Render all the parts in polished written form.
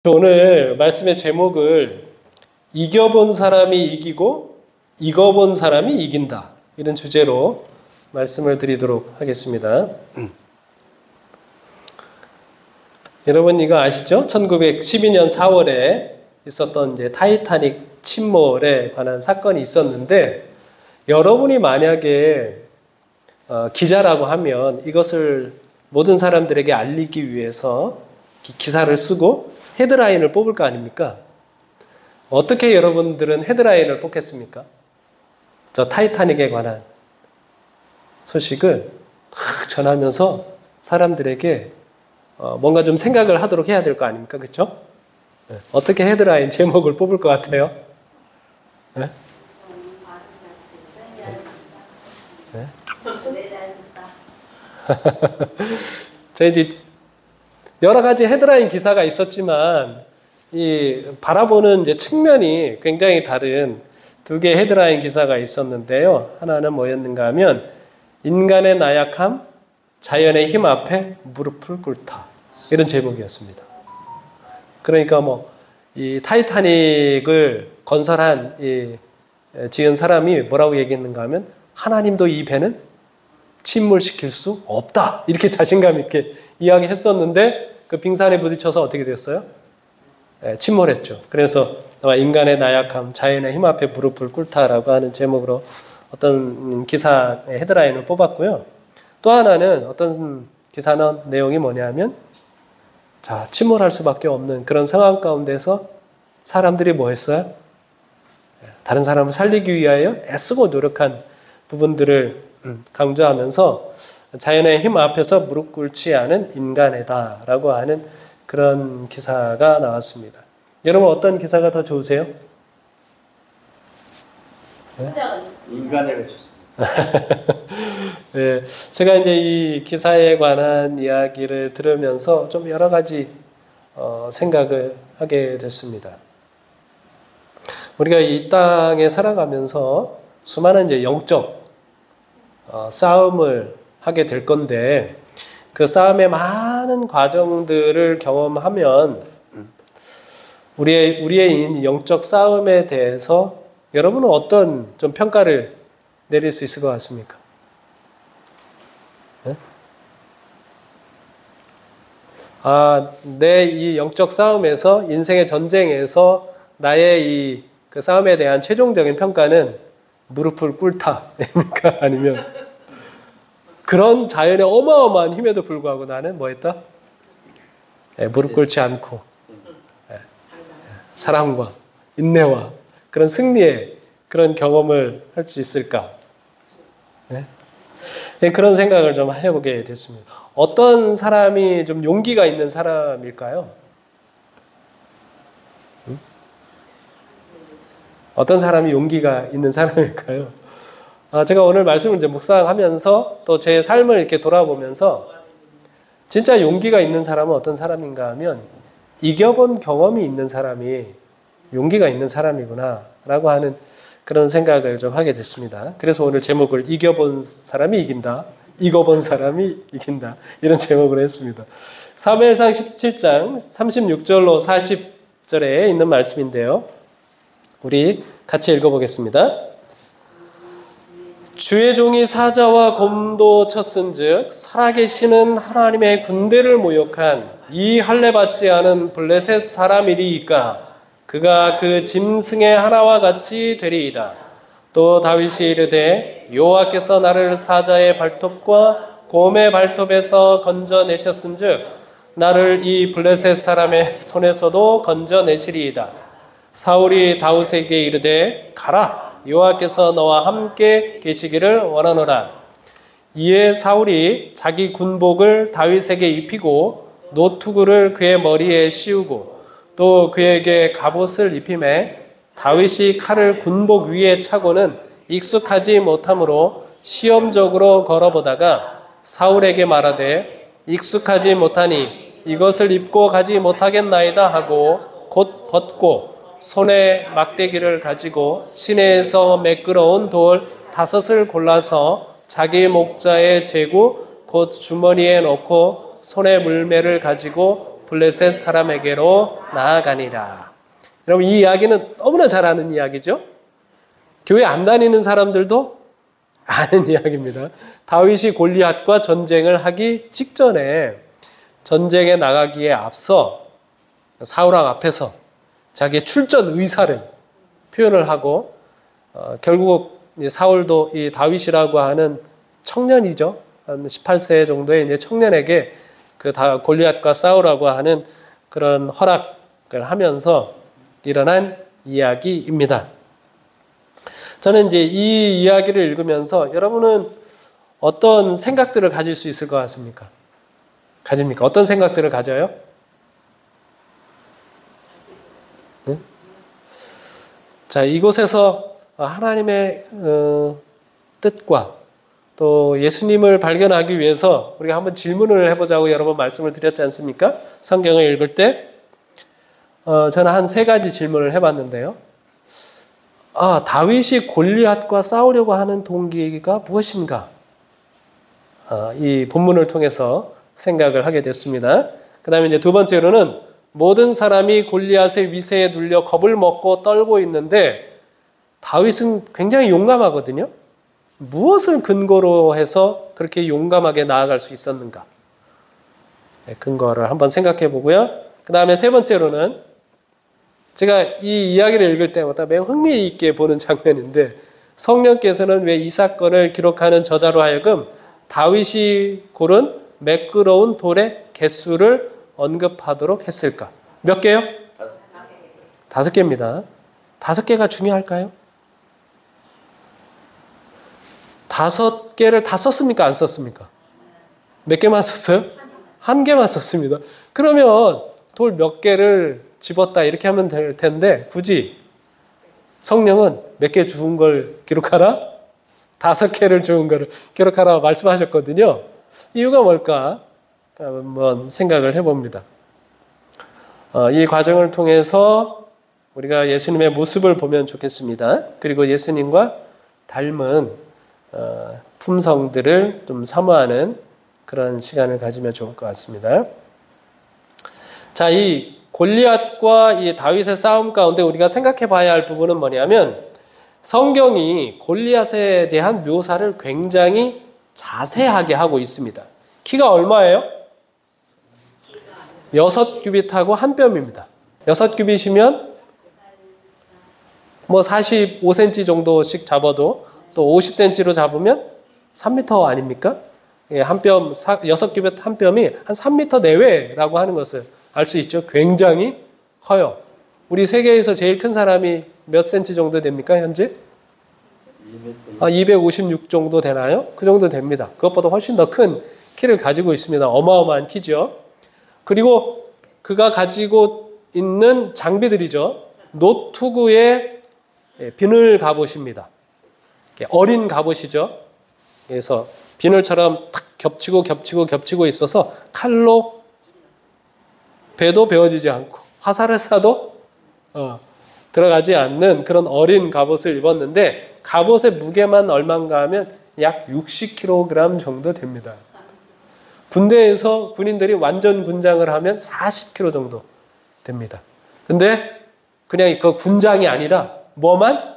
오늘 말씀의 제목을 이겨본 사람이 이기고 이겨본 사람이 이긴다, 이런 주제로 말씀을 드리도록 하겠습니다. 여러분 이거 아시죠? 1912년 4월에 있었던 이제 타이타닉 침몰에 관한 사건이 있었는데, 여러분이 만약에 기자라고 하면 이것을 모든 사람들에게 알리기 위해서 기사를 쓰고 헤드라인을 뽑을 거 아닙니까? 어떻게 여러분들은 헤드라인을 뽑겠습니까? 저 타이타닉에 관한 소식을 탁 전하면서 사람들에게 뭔가 좀 생각을 하도록 해야 될 거 아닙니까? 그렇죠? 네. 어떻게 헤드라인 제목을 뽑을 것 같아요? 네? 네? 저 이제 여러 가지 헤드라인 기사가 있었지만 이 바라보는 이제 측면이 굉장히 다른 두 개의 헤드라인 기사가 있었는데요. 하나는 뭐였는가 하면 인간의 나약함, 자연의 힘 앞에 무릎을 꿇다, 이런 제목이었습니다. 그러니까 이 타이타닉을 건설한 지은 사람이 뭐라고 얘기했는가 하면 하나님도 이 배는 침몰시킬 수 없다, 이렇게 자신감 있게 이야기했었는데 그 빙산에 부딪혀서 어떻게 됐어요? 침몰했죠. 그래서 인간의 나약함, 자연의 힘 앞에 무릎을 꿇다라고 하는 제목으로 어떤 기사의 헤드라인을 뽑았고요. 또 하나는 어떤 기사는 내용이 뭐냐면, 자, 침몰할 수밖에 없는 그런 상황 가운데서 사람들이 뭐 했어요? 다른 사람을 살리기 위하여 애쓰고 노력한 부분들을 강조하면서 자연의 힘 앞에서 무릎 꿇지 않은 인간이다라고 하는 그런 기사가 나왔습니다. 여러분 어떤 기사가 더 좋으세요? 네? 인간을 좋습니다. 네, 제가 이제 이 기사에 관한 이야기를 들으면서 좀 여러 가지 생각을 하게 됐습니다. 우리가 이 땅에 살아가면서 수많은 이제 영적 싸움을 하게 될 건데, 그 싸움의 많은 과정들을 경험하면 우리의 영적 싸움에 대해서 여러분은 어떤 좀 평가를 내릴 수 있을 것 같습니까? 네? 내 이 영적 싸움에서, 인생의 전쟁에서 나의 그 싸움에 대한 최종적인 평가는 무릎을 꿇다입니까? 아니면 그런 자연의 어마어마한 힘에도 불구하고 나는 뭐 했다? 무릎 꿇지 않고 사랑과 인내와 그런 승리의 그런 경험을 할 수 있을까? 그런 생각을 좀 해보게 됐습니다. 어떤 사람이 좀 용기가 있는 사람일까요? 어떤 사람이 용기가 있는 사람일까요? 제가 오늘 말씀을 이제 묵상하면서 또 제 삶을 이렇게 돌아보면서 진짜 용기가 있는 사람은 어떤 사람인가 하면 이겨본 경험이 있는 사람이 용기가 있는 사람이구나 라고 하는 그런 생각을 좀 하게 됐습니다. 그래서 오늘 제목을 이겨본 사람이 이긴다, 이겨본 사람이 이긴다, 이런 제목으로 했습니다. 사무엘상 17장 36절로 40절에 있는 말씀인데요. 우리 같이 읽어보겠습니다. 주의 종이 사자와 곰도 쳤은즉 살아계시는 하나님의 군대를 모욕한 이 할례 받지 않은 블레셋 사람이리이까 그가 그 짐승의 하나와 같이 되리이다. 또 다윗이 이르되 여호와께서 나를 사자의 발톱과 곰의 발톱에서 건져내셨은즉 나를 이 블레셋 사람의 손에서도 건져내시리이다. 사울이 다윗에게 이르되 가라, 여호와께서 너와 함께 계시기를 원하노라. 이에 사울이 자기 군복을 다윗에게 입히고 노투구를 그의 머리에 씌우고 또 그에게 갑옷을 입히매 다윗이 칼을 군복 위에 차고는 익숙하지 못하므로 시험적으로 걸어보다가 사울에게 말하되 익숙하지 못하니 이것을 입고 가지 못하겠나이다 하고 곧 벗고 손에 막대기를 가지고 시내에서 매끄러운 돌 5을 골라서 자기 목자에 재고 곧 주머니에 넣고 손에 물매를 가지고 블레셋 사람에게로 나아가니라. 여러분 이 이야기는 너무나 잘 아는 이야기죠. 교회 안 다니는 사람들도 아는 이야기입니다. 다윗이 골리앗과 전쟁을 하기 직전에 전쟁에 나가기에 앞서 사울 왕 앞에서 자기의 출전 의사를 표현을 하고 결국 사울도 이 다윗이라고 하는 청년이죠. 한 18세 정도의 이제 청년에게 그 골리앗과 싸우라고 하는 그런 허락을 하면서 일어난 이야기입니다. 저는 이제 이 이야기를 읽으면서 여러분은 어떤 생각들을 가질 수 있을 것 같습니까? 가집니까? 어떤 생각들을 가져요? 네? 자, 이곳에서 하나님의 뜻과 또 예수님을 발견하기 위해서 우리가 한번 질문을 해보자고 여러 번 말씀을 드렸지 않습니까? 성경을 읽을 때 저는 한 3가지 질문을 해봤는데요. 다윗이 골리앗과 싸우려고 하는 동기가 무엇인가? 이 본문을 통해서 생각을 하게 됐습니다. 그 다음에 이제 2번째로는 모든 사람이 골리앗의 위세에 눌려 겁을 먹고 떨고 있는데 다윗은 굉장히 용감하거든요. 무엇을 근거로 해서 그렇게 용감하게 나아갈 수 있었는가? 근거를 한번 생각해 보고요. 그 다음에 3번째로는 제가 이 이야기를 읽을 때마다 매우 흥미있게 보는 장면인데 성령께서는 왜 이 사건을 기록하는 저자로 하여금 다윗이 고른 매끄러운 돌의 개수를 언급하도록 했을까? 몇 개요? 5개입니다. 5개가 중요할까요? 5개를 다 썼습니까? 안 썼습니까? 몇 개만 썼어요? 1개만 썼습니다. 그러면 돌 몇 개를 집었다 이렇게 하면 될 텐데 굳이 성령은 몇 개 주운 걸 기록하라? 5개를 주운 걸 기록하라 말씀하셨거든요. 이유가 뭘까? 한번 생각을 해봅니다. 이 과정을 통해서 우리가 예수님의 모습을 보면 좋겠습니다. 그리고 예수님과 닮은 품성들을 좀 사모하는 그런 시간을 가지면 좋을 것 같습니다. 자, 이 골리앗과 이 다윗의 싸움 가운데 우리가 생각해 봐야 할 부분은 뭐냐면 성경이 골리앗에 대한 묘사를 굉장히 자세하게 하고 있습니다. 키가 얼마예요? 6규빗하고 1뼘입니다. 6규빗이면 뭐 45cm 정도씩 잡아도 또 50cm로 잡으면 3m 아닙니까? 한 뼘, 6규빗 한 뼘이 한 3m 내외라고 하는 것을 알 수 있죠. 굉장히 커요. 우리 세계에서 제일 큰 사람이 몇 cm 정도 됩니까, 현재? 256 정도 되나요? 그 정도 됩니다. 그것보다 훨씬 더 큰 키를 가지고 있습니다. 어마어마한 키죠. 그리고 그가 가지고 있는 장비들이죠. 노투구의 비늘 갑옷입니다. 어린 갑옷이죠. 그래서 비늘처럼 탁 겹치고 있어서 칼로 배도 베어지지 않고 화살을 쏴도 들어가지 않는 그런 어린 갑옷을 입었는데 갑옷의 무게만 얼마인가 하면 약 60kg 정도 됩니다. 군대에서 군인들이 완전 군장을 하면 40kg 정도 됩니다. 근데 그냥 그 군장이 아니라 뭐만?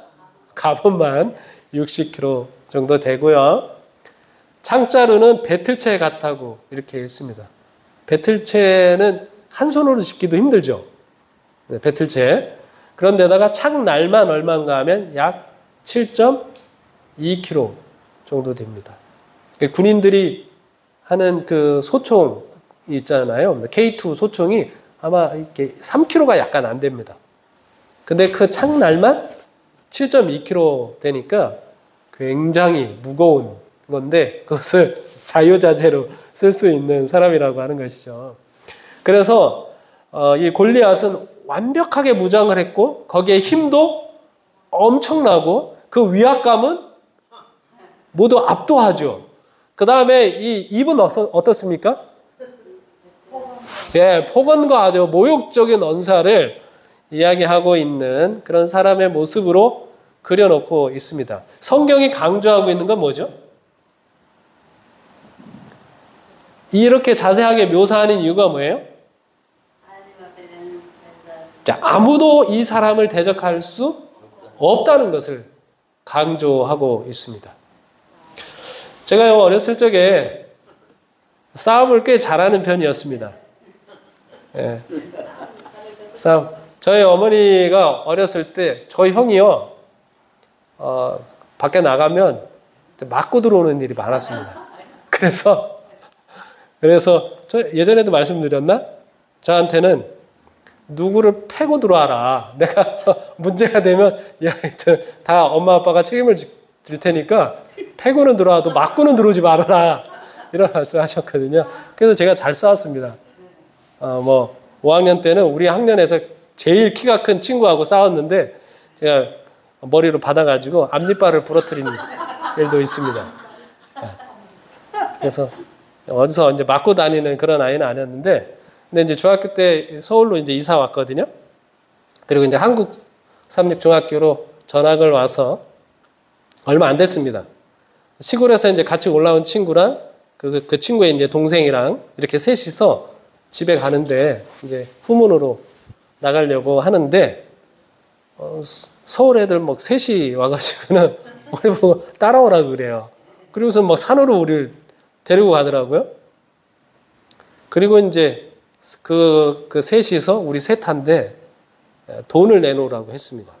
갑옷만 60kg 정도 되고요. 창자루는 배틀채 같다고 이렇게 했습니다. 배틀채는 한 손으로 짚기도 힘들죠. 배틀채. 그런데다가 창날만 얼마인가 하면 약 7.2kg 정도 됩니다. 군인들이 하는 그 소총 있잖아요. K2 소총이 아마 이렇게 3kg가 약간 안 됩니다. 근데 그 창날만 7.2kg 되니까 굉장히 무거운 건데 그것을 자유자재로 쓸 수 있는 사람이라고 하는 것이죠. 그래서 이 골리앗은 완벽하게 무장을 했고 거기에 힘도 엄청나고 그 위압감은 모두 압도하죠. 그 다음에 이 입은 어떻습니까? 예, 폭언과 아주 모욕적인 언사를 이야기하고 있는 그런 사람의 모습으로 그려놓고 있습니다. 성경이 강조하고 있는 건 뭐죠? 이렇게 자세하게 묘사하는 이유가 뭐예요? 자, 아무도 이 사람을 대적할 수 없다는 것을 강조하고 있습니다. 제가요, 어렸을 적에 싸움을 꽤 잘하는 편이었습니다. 예. 싸움. 저희 어머니가 어렸을 때 저희 형이요, 밖에 나가면 맞고 들어오는 일이 많았습니다. 그래서 저 예전에도 말씀드렸나? 저한테는 누구를 패고 들어와라. 내가 문제가 되면 다 엄마 아빠가 책임을 질 테니까 패고는 들어와도 맞고는 들어오지 말아라. 이런 말씀하셨거든요. 그래서 제가 잘 싸웠습니다. 5학년 때는 우리 학년에서 제일 키가 큰 친구하고 싸웠는데 제가 머리로 받아가지고 앞니빨을 부러뜨린 일도 있습니다. 그래서 어디서 이제 맞고 다니는 그런 아이는 아니었는데, 근데 이제 중학교 때 서울로 이제 이사 왔거든요. 그리고 이제 한국 삼립중학교로 전학을 와서 얼마 안 됐습니다. 시골에서 이제 같이 올라온 친구랑 그 친구의 이제 동생이랑 이렇게 셋이서 집에 가는데 이제 후문으로 나가려고 하는데 서울 애들 막 셋이 와가지고는 우리 보고 따라오라고 그래요. 그리고서 막 산으로 우리를 데리고 가더라고요. 그리고 이제 그 셋이서 우리 셋한테 돈을 내놓으라고 했습니다.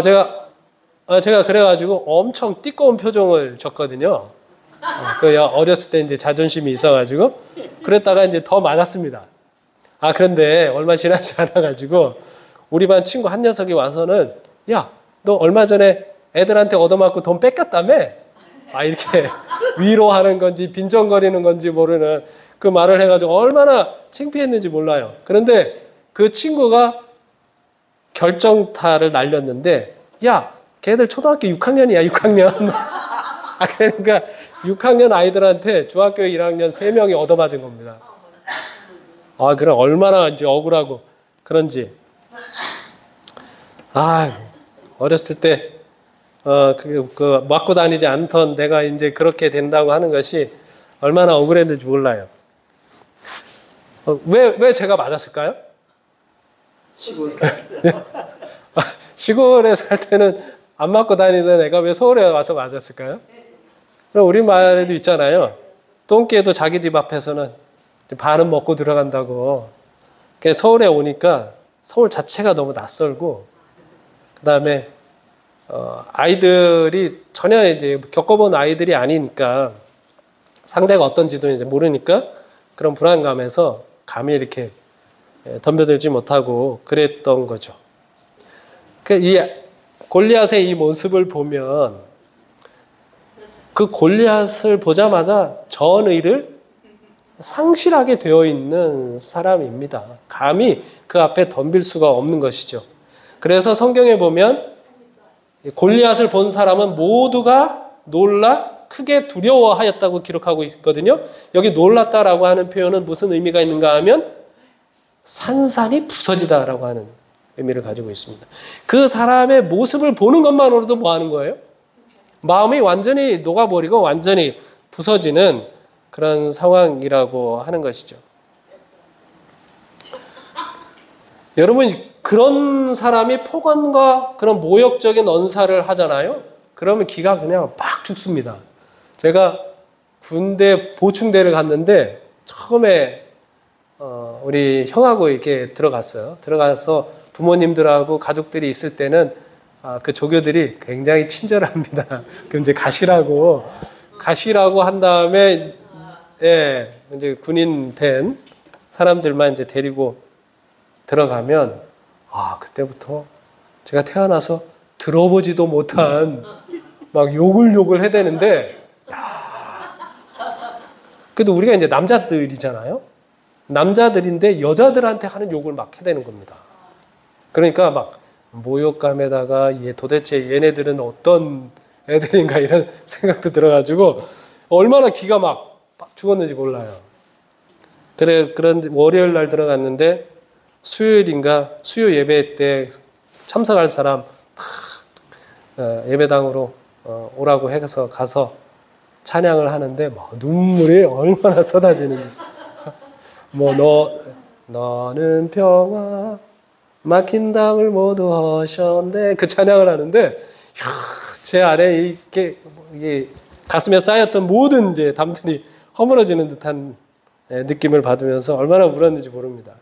제가 그래가지고 엄청 띠꺼운 표정을 줬거든요. 어렸을 때 이제 자존심이 있어가지고 그랬다가 이제 더 맞았습니다. 그런데 얼마 지나지 않아가지고 우리 반 친구 한 녀석이 와서는 야, 너 얼마 전에 애들한테 얻어맞고 돈 뺏겼다며? 이렇게 위로하는 건지 빈정거리는 건지 모르는 그 말을 해가지고 얼마나 창피했는지 몰라요. 그런데 그 친구가 결정타를 날렸는데 야, 걔들 초등학교 6학년이야 6학년. 그러니까 6학년 아이들한테 중학교 1학년 3명이 얻어맞은 겁니다. 그럼 얼마나 이제 억울하고 그런지. 어렸을 때 맞고 다니지 않던 내가 이제 그렇게 된다고 하는 것이 얼마나 억울했는지 몰라요. 왜 제가 맞았을까요? 시골에 살 때는 안 맞고 다니던 애가 왜 서울에 와서 맞았을까요? 그럼 우리말에도 있잖아요. 똥개도 자기 집 앞에서는 반은 먹고 들어간다고. 서울에 오니까 서울 자체가 너무 낯설고, 그 다음에 아이들이 전혀 이제 겪어본 아이들이 아니니까 상대가 어떤지도 이제 모르니까 그런 불안감에서 감히 이렇게 덤벼들지 못하고 그랬던 거죠. 이 골리앗의 이 모습을 보면 그 골리앗을 보자마자 전의를 상실하게 되어 있는 사람입니다. 감히 그 앞에 덤빌 수가 없는 것이죠. 그래서 성경에 보면 골리앗을 본 사람은 모두가 놀라 크게 두려워하였다고 기록하고 있거든요. 여기 놀랐다라고 하는 표현은 무슨 의미가 있는가 하면 산산이 부서지다라고 하는 의미를 가지고 있습니다. 그 사람의 모습을 보는 것만으로도 뭐 하는 거예요? 마음이 완전히 녹아버리고 완전히 부서지는 그런 상황이라고 하는 것이죠. 여러분, 그런 사람이 폭언과 그런 모욕적인 언사를 하잖아요. 그러면 기가 그냥 막 죽습니다. 제가 군대 보충대를 갔는데 처음에 우리 형하고 이렇게 들어갔어요. 들어가서 부모님들하고 가족들이 있을 때는 그 조교들이 굉장히 친절합니다. 그럼 이제 가시라고 한 다음에 이제 군인 된 사람들만 이제 데리고 들어가면 그때부터 제가 태어나서 들어보지도 못한 막 욕을 해대는데, 그래도 우리가 이제 남자들이잖아요. 남자들인데 여자들한테 하는 욕을 막 해대는 겁니다. 그러니까 막 모욕감에다가 도대체 얘네들은 어떤 애들인가 이런 생각도 들어가지고 얼마나 기가 막 죽었는지 몰라요. 그런 월요일 날 들어갔는데 수요일인가 수요 예배 때 참석할 사람 예배당으로 오라고 해서 가서 찬양을 하는데 막 눈물이 얼마나 쏟아지는지. 뭐 너는 평화 막힌 담을 모두 허셨네 그 찬양을 하는데 제 안에 이게 가슴에 쌓였던 모든 이제 담들이 허물어지는 듯한 느낌을 받으면서 얼마나 울었는지 모릅니다.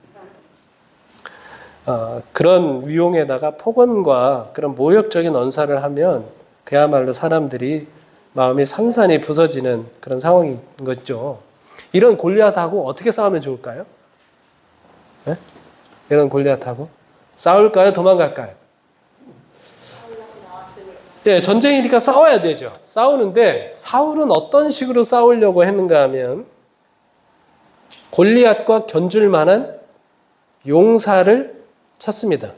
그런 위용에다가 폭언과 그런 모욕적인 언사를 하면 그야말로 사람들이 마음이 산산이 부서지는 그런 상황인 거죠. 이런 골리앗하고 어떻게 싸우면 좋을까요? 네? 이런 골리앗하고 싸울까요? 도망갈까요? 예, 전쟁이니까 싸워야 되죠. 싸우는데 사울은 어떤 식으로 싸우려고 했는가 하면 골리앗과 견줄 만한 용사를 찾습니다.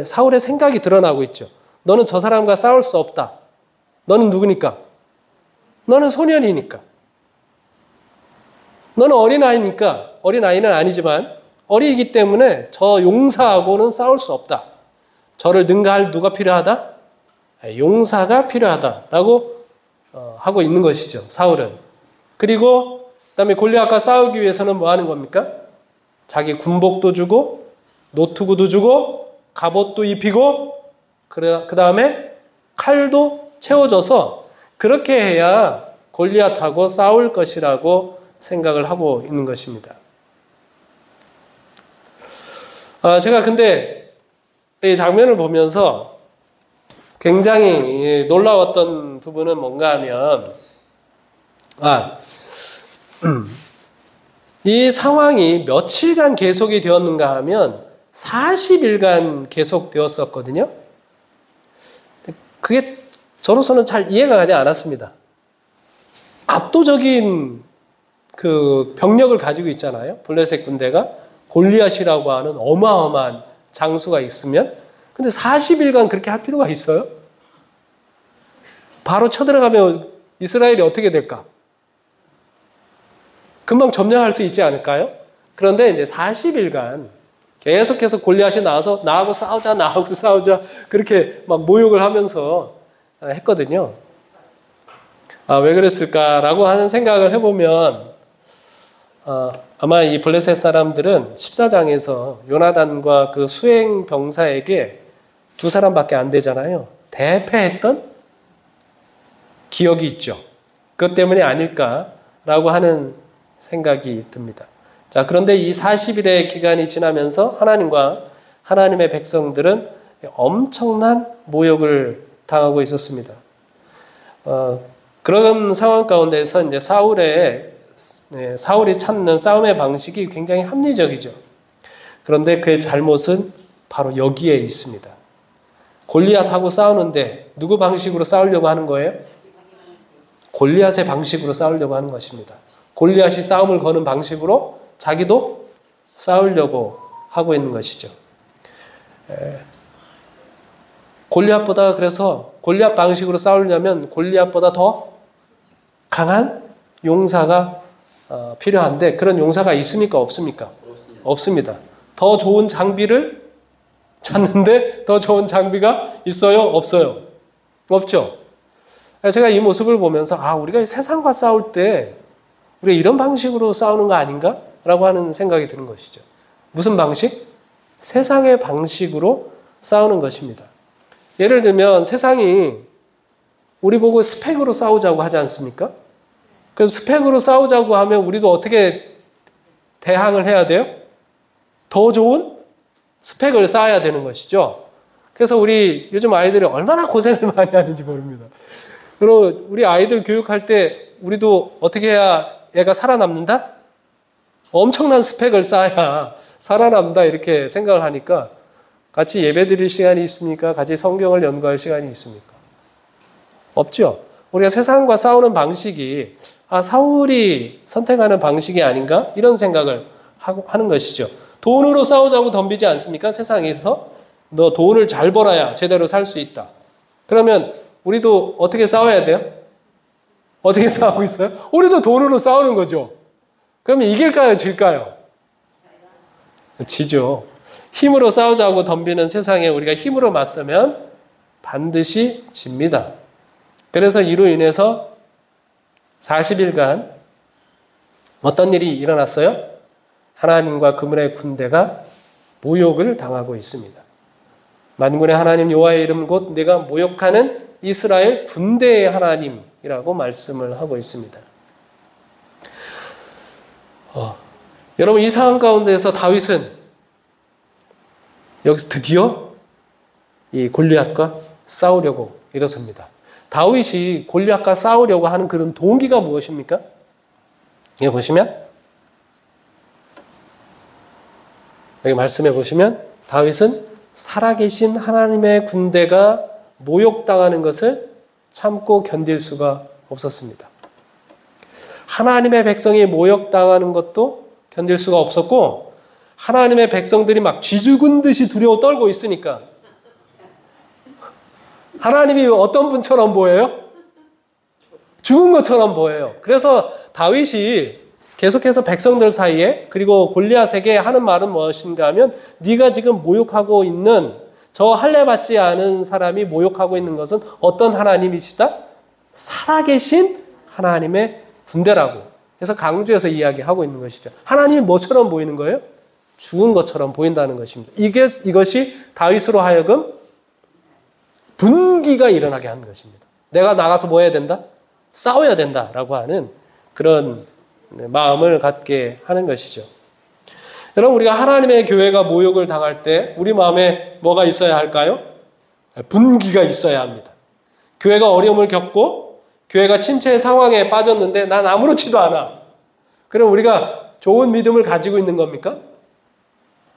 사울의 생각이 드러나고 있죠. 너는 저 사람과 싸울 수 없다. 너는 누구니까? 너는 소년이니까. 너는 어린아이니까. 어린아이는 아니지만 어리기 때문에 저 용사하고는 싸울 수 없다. 저를 능가할 누가 필요하다? 용사가 필요하다라고 하고 있는 것이죠. 사울은. 그리고 그다음에 골리앗과 싸우기 위해서는 뭐 하는 겁니까? 자기 군복도 주고 노투구도 주고 갑옷도 입히고 그 다음에 칼도 채워줘서 그렇게 해야 골리앗하고 싸울 것이라고 생각을 하고 있는 것입니다. 제가 근데 이 장면을 보면서 굉장히 놀라웠던 부분은 뭔가 하면 이 상황이 며칠간 계속이 되었는가 하면 40일간 계속되었었거든요. 그게 저로서는 잘 이해가 가지 않았습니다. 압도적인 그 병력을 가지고 있잖아요. 블레셋 군대가 골리앗이라고 하는 어마어마한 장수가 있으면 근데 40일간 그렇게 할 필요가 있어요? 바로 쳐들어가면 이스라엘이 어떻게 될까? 금방 점령할 수 있지 않을까요? 그런데 이제 40일간 계속해서 골리앗이 나와서 나하고 싸우자 그렇게 막 모욕을 하면서 했거든요. 왜 그랬을까라고 하는 생각을 해보면 아마 이 블레셋 사람들은 14장에서 요나단과 그 수행 병사에게 2사람밖에 안 되잖아요. 대패했던 기억이 있죠. 그것 때문이 아닐까라고 하는 생각이 듭니다. 자, 그런데 이 40일의 기간이 지나면서 하나님과 하나님의 백성들은 엄청난 모욕을 당하고 있었습니다. 그런 상황 가운데서 이제 사울이 찾는 싸움의 방식이 굉장히 합리적이죠. 그런데 그의 잘못은 바로 여기에 있습니다. 골리앗하고 싸우는데 누구 방식으로 싸우려고 하는 거예요? 골리앗의 방식으로 싸우려고 하는 것입니다. 골리앗이 싸움을 거는 방식으로 자기도 싸우려고 하고 있는 것이죠. 골리앗보다 그래서 골리앗 방식으로 싸우려면 골리앗보다 더 강한 용사가 필요한데 그런 용사가 있습니까? 없습니까? 없습니다. 더 좋은 장비를 찾는데 더 좋은 장비가 있어요? 없어요? 없죠. 제가 이 모습을 보면서 우리가 세상과 싸울 때 우리가 이런 방식으로 싸우는 거 아닌가? 라고 하는 생각이 드는 것이죠. 무슨 방식? 세상의 방식으로 싸우는 것입니다. 예를 들면 세상이 우리 보고 스펙으로 싸우자고 하지 않습니까? 그럼 스펙으로 싸우자고 하면 우리도 어떻게 대항을 해야 돼요? 더 좋은 스펙을 쌓아야 되는 것이죠. 그래서 우리 요즘 아이들이 얼마나 고생을 많이 하는지 모릅니다. 그리고 우리 아이들 교육할 때 우리도 어떻게 해야 애가 살아남는다? 엄청난 스펙을 쌓아야 살아남는다 이렇게 생각을 하니까 같이 예배 드릴 시간이 있습니까? 같이 성경을 연구할 시간이 있습니까? 없죠. 우리가 세상과 싸우는 방식이 사울이 선택하는 방식이 아닌가? 이런 생각을 하는 것이죠. 돈으로 싸우자고 덤비지 않습니까? 세상에서 너 돈을 잘 벌어야 제대로 살 수 있다. 그러면 우리도 어떻게 싸워야 돼요? 어떻게 싸우고 있어요? 우리도 돈으로 싸우는 거죠. 그러면 이길까요? 질까요? 지죠. 힘으로 싸우자고 덤비는 세상에 우리가 힘으로 맞서면 반드시 집니다. 그래서 이로 인해서 40일간 어떤 일이 일어났어요? 하나님과 그분의 군대가 모욕을 당하고 있습니다. 만군의 하나님 여호와의 이름 곧 내가 모욕하는 이스라엘 군대의 하나님이라고 말씀을 하고 있습니다. 여러분 이 상황 가운데서 다윗은 여기서 드디어 이 골리앗과 싸우려고 일어섭니다. 다윗이 골리앗과 싸우려고 하는 그런 동기가 무엇입니까? 여기 보시면 여기 말씀해 보시면 다윗은 살아계신 하나님의 군대가 모욕당하는 것을 참고 견딜 수가 없었습니다. 하나님의 백성이 모욕당하는 것도 견딜 수가 없었고 하나님의 백성들이 막 쥐죽은 듯이 두려워 떨고 있으니까 하나님이 어떤 분처럼 보여요? 죽은 것처럼 보여요. 그래서 다윗이 계속해서 백성들 사이에 그리고 골리앗에게 하는 말은 무엇인가 하면 네가 지금 모욕하고 있는 저 할례 받지 않은 사람이 모욕하고 있는 것은 어떤 하나님이시다? 살아계신 하나님의 군대라고 해서 강조해서 이야기하고 있는 것이죠. 하나님이 뭐처럼 보이는 거예요? 죽은 것처럼 보인다는 것입니다. 이것이 다윗으로 하여금 분기가 일어나게 하는 것입니다. 내가 나가서 뭐 해야 된다? 싸워야 된다라고 하는 그런 마음을 갖게 하는 것이죠. 여러분 우리가 하나님의 교회가 모욕을 당할 때 우리 마음에 뭐가 있어야 할까요? 분기가 있어야 합니다. 교회가 어려움을 겪고 교회가 침체의 상황에 빠졌는데 난 아무렇지도 않아. 그럼 우리가 좋은 믿음을 가지고 있는 겁니까?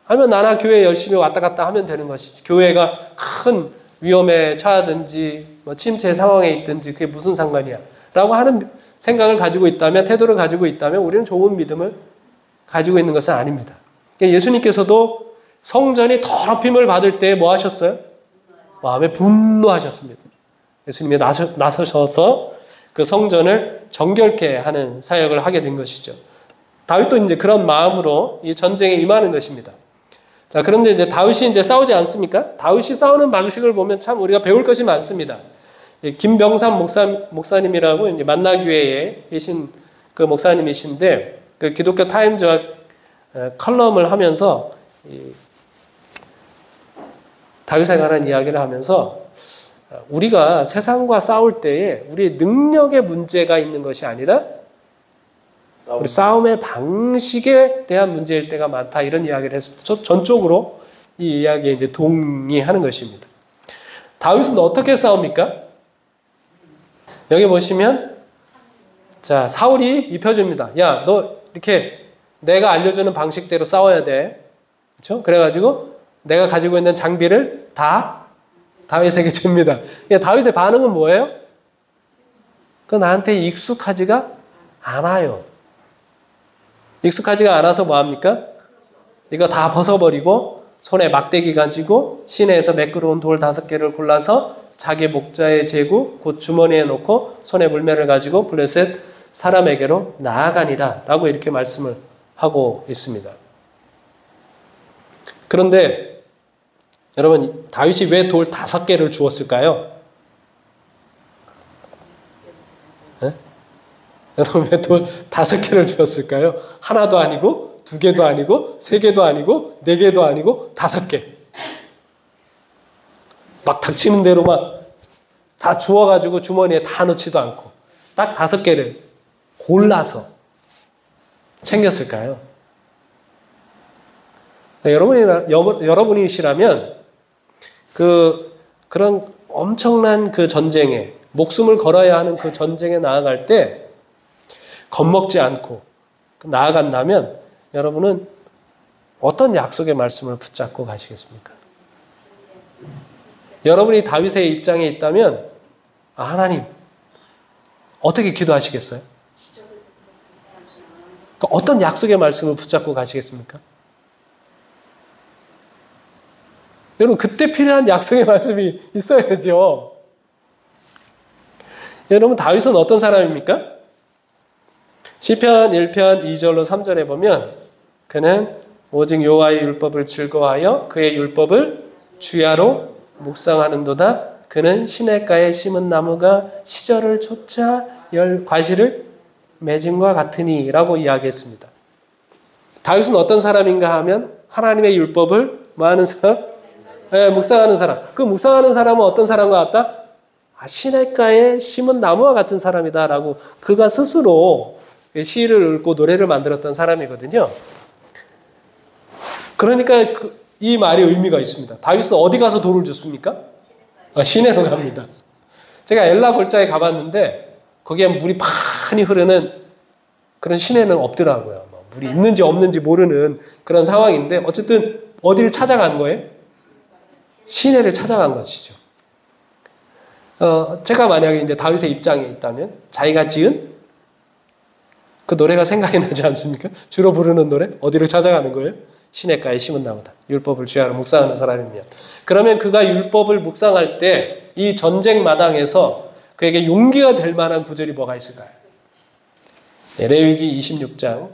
하면 나나 교회 열심히 왔다 갔다 하면 되는 것이지. 교회가 큰 위험에 처하든지 뭐 침체 상황에 있든지 그게 무슨 상관이야 라고 하는 생각을 가지고 있다면 태도를 가지고 있다면 우리는 좋은 믿음을 가지고 있는 것은 아닙니다. 예수님께서도 성전이 더럽힘을 받을 때 뭐 하셨어요? 마음에 분노하셨습니다. 예수님이 나서셔서 그 성전을 정결케 하는 사역을 하게 된 것이죠. 다윗도 이제 그런 마음으로 이 전쟁에 임하는 것입니다. 자, 그런데 이제 다윗이 이제 싸우지 않습니까? 다윗이 싸우는 방식을 보면 참 우리가 배울 것이 많습니다. 김병삼 목사님이라고 이제 만나교회에 계신 그 목사님이신데 그 기독교 타임즈와 컬럼을 하면서 다윗에 관한 이야기를 하면서 우리가 세상과 싸울 때에 우리의 능력의 문제가 있는 것이 아니라 우리 싸움의 방식에 대한 문제일 때가 많다 이런 이야기를 했습니다. 전적으로 이 이야기에 이제 동의하는 것입니다. 다윗은 어떻게 싸웁니까? 여기 보시면 자 사울이 입혀줍니다. 야, 너 이렇게 내가 알려주는 방식대로 싸워야 돼. 그렇죠? 그래가지고 내가 가지고 있는 장비를 다 다윗에게 줍니다. 다윗의 반응은 뭐예요? 그 나한테 익숙하지가 않아요. 익숙하지가 않아서 뭐합니까? 이거 다 벗어버리고 손에 막대기 가지고 시내에서 매끄러운 돌 5개를 골라서 자기 목자의 제구 곧 주머니에 놓고 손에 물매를 가지고 블레셋 사람에게로 나아가니라 라고 이렇게 말씀을 하고 있습니다. 그런데 여러분 다윗이 왜 돌 5개를 주었을까요? 네? 여러분 왜 돌 5개를 주었을까요? 하나도 아니고 2개도 아니고 3개도 아니고 4개도 아니고 5개. 막 닥치는 대로 막 다 주워가지고 주머니에 다 넣지도 않고 딱 5개를 골라서 챙겼을까요? 여러분이시라면 그런 엄청난 그 전쟁에 목숨을 걸어야 하는 그 전쟁에 나아갈 때 겁먹지 않고 나아간다면 여러분은 어떤 약속의 말씀을 붙잡고 가시겠습니까? 여러분이 다윗의 입장에 있다면 하나님 어떻게 기도하시겠어요? 어떤 약속의 말씀을 붙잡고 가시겠습니까? 여러분 그때 필요한 약속의 말씀이 있어야죠. 여러분 다윗은 어떤 사람입니까? 시편 1편 2절로 3절에 보면 그는 오직 여호와의 율법을 즐거워하여 그의 율법을 주야로 묵상하는도다. 그는 시냇가에 심은 나무가 시절을 쫓아 과실을 맺음과 같으니 라고 이야기했습니다. 다윗은 어떤 사람인가 하면 하나님의 율법을 뭐 하는 사람? 네, 묵상하는 사람. 그 묵상하는 사람은 어떤 사람과 같다? 시냇가에 심은 나무와 같은 사람이다라고 그가 스스로 시를 읽고 노래를 만들었던 사람이거든요. 그러니까 이 말이 의미가 있습니다. 다윗은 어디 가서 돌을 줍습니까? 시내로 갑니다. 제가 엘라 골짜기에 가봤는데 거기에 물이 많이 흐르는 그런 시내는 없더라고요. 물이 있는지 없는지 모르는 그런 상황인데 어쨌든 어디를 찾아간 거예요? 시내를 찾아간 것이죠. 제가 만약에 이제 다윗의 입장에 있다면 자기가 지은 그 노래가 생각이 나지 않습니까? 주로 부르는 노래? 어디로 찾아가는 거예요? 시냇가에 심은 나무다. 율법을 주야로 묵상하는 사람이면. 그러면 그가 율법을 묵상할 때 이 전쟁 마당에서 그에게 용기가 될 만한 구절이 뭐가 있을까요? 레위기 26장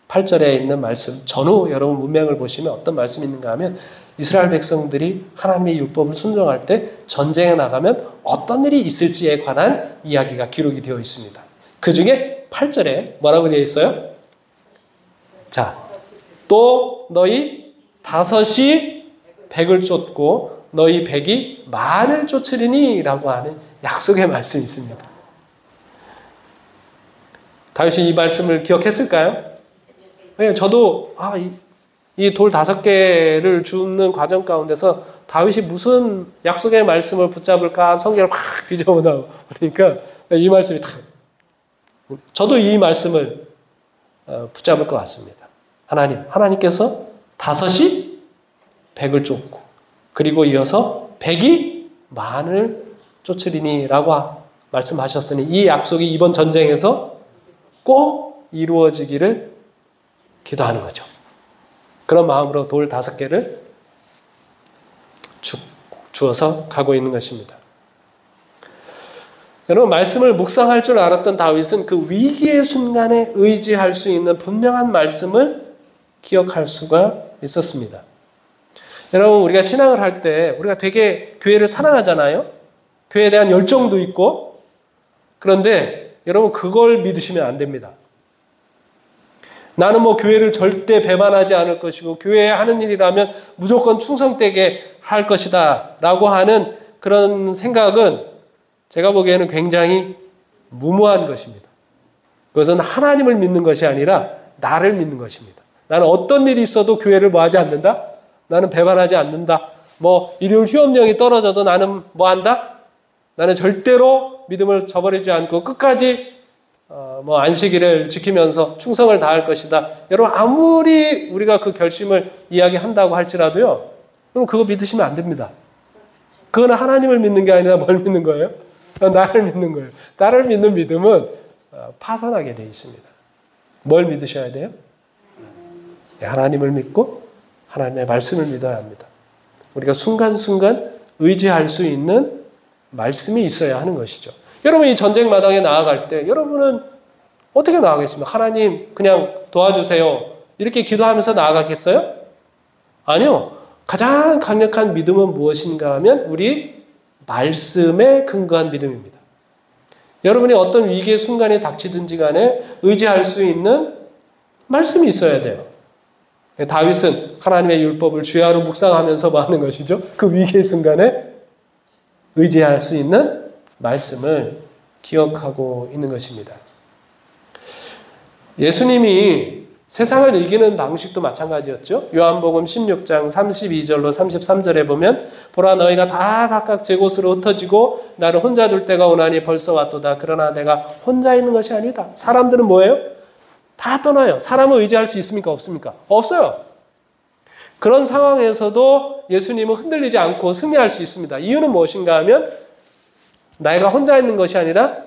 8절에 있는 말씀 전후 여러분 문맥을 보시면 어떤 말씀이 있는가 하면 이스라엘 백성들이 하나님의 율법을 순종할 때 전쟁에 나가면 어떤 일이 있을지에 관한 이야기가 기록이 되어 있습니다. 그 중에 8절에 뭐라고 되어 있어요? 자, 또 너희 5이 100을 쫓고 너희 100이 만을 쫓으리니 라고 하는 약속의 말씀이 있습니다. 다윗이 이 말씀을 기억했을까요? 네, 저도 이 돌 5개를 줍는 과정 가운데서 다윗이 무슨 약속의 말씀을 붙잡을까 성경을 막 뒤져보다 그러니까 이 말씀이 저도 이 말씀을 붙잡을 것 같습니다. 하나님께서 5이 100을 쫓고 그리고 이어서 100이 만을 쫓으리니 라고 말씀하셨으니 이 약속이 이번 전쟁에서 꼭 이루어지기를 기도하는 거죠. 그런 마음으로 돌 5개를 주어서 가고 있는 것입니다. 여러분 말씀을 묵상할 줄 알았던 다윗은 그 위기의 순간에 의지할 수 있는 분명한 말씀을 기억할 수가 있었습니다. 여러분 우리가 신앙을 할 때 우리가 되게 교회를 사랑하잖아요. 교회에 대한 열정도 있고 그런데 여러분 그걸 믿으시면 안 됩니다. 나는 뭐 교회를 절대 배반하지 않을 것이고 교회에 하는 일이라면 무조건 충성되게 할 것이다 라고 하는 그런 생각은 제가 보기에는 굉장히 무모한 것입니다. 그것은 하나님을 믿는 것이 아니라 나를 믿는 것입니다. 나는 어떤 일이 있어도 교회를 뭐 하지 않는다? 나는 배반하지 않는다. 뭐 일요일 휴업령이 떨어져도 나는 뭐 한다? 나는 절대로 믿음을 저버리지 않고 끝까지 뭐 안식일을 지키면서 충성을 다할 것이다. 여러분 아무리 우리가 그 결심을 이야기한다고 할지라도요. 여러분 그거 믿으시면 안 됩니다. 그거는 하나님을 믿는 게 아니라 뭘 믿는 거예요? 나를 믿는 거예요. 나를 믿는 믿음은 파산하게 되어 있습니다. 뭘 믿으셔야 돼요? 하나님을 믿고 하나님의 말씀을 믿어야 합니다. 우리가 순간순간 의지할 수 있는 말씀이 있어야 하는 것이죠. 여러분 이 전쟁 마당에 나아갈 때 여러분은 어떻게 나아가겠습니까? 하나님 그냥 도와주세요. 이렇게 기도하면서 나아가겠어요? 아니요. 가장 강력한 믿음은 무엇인가 하면 우리 말씀에 근거한 믿음입니다. 여러분이 어떤 위기의 순간에 닥치든지 간에 의지할 수 있는 말씀이 있어야 돼요. 다윗은 하나님의 율법을 주야로 묵상하면서 뭐 하는 것이죠? 그 위기의 순간에 의지할 수 있는 말씀을 기억하고 있는 것입니다. 예수님이 세상을 이기는 방식도 마찬가지였죠. 요한복음 16장 32절로 33절에 보면 보라 너희가 다 각각 제 곳으로 흩어지고 나를 혼자 둘 때가 오나니 벌써 왔도다. 그러나 내가 혼자 있는 것이 아니다. 사람들은 뭐예요? 다 떠나요. 사람을 의지할 수 있습니까? 없습니까? 없어요. 그런 상황에서도 예수님은 흔들리지 않고 승리할 수 있습니다. 이유는 무엇인가 하면 내가 혼자 있는 것이 아니라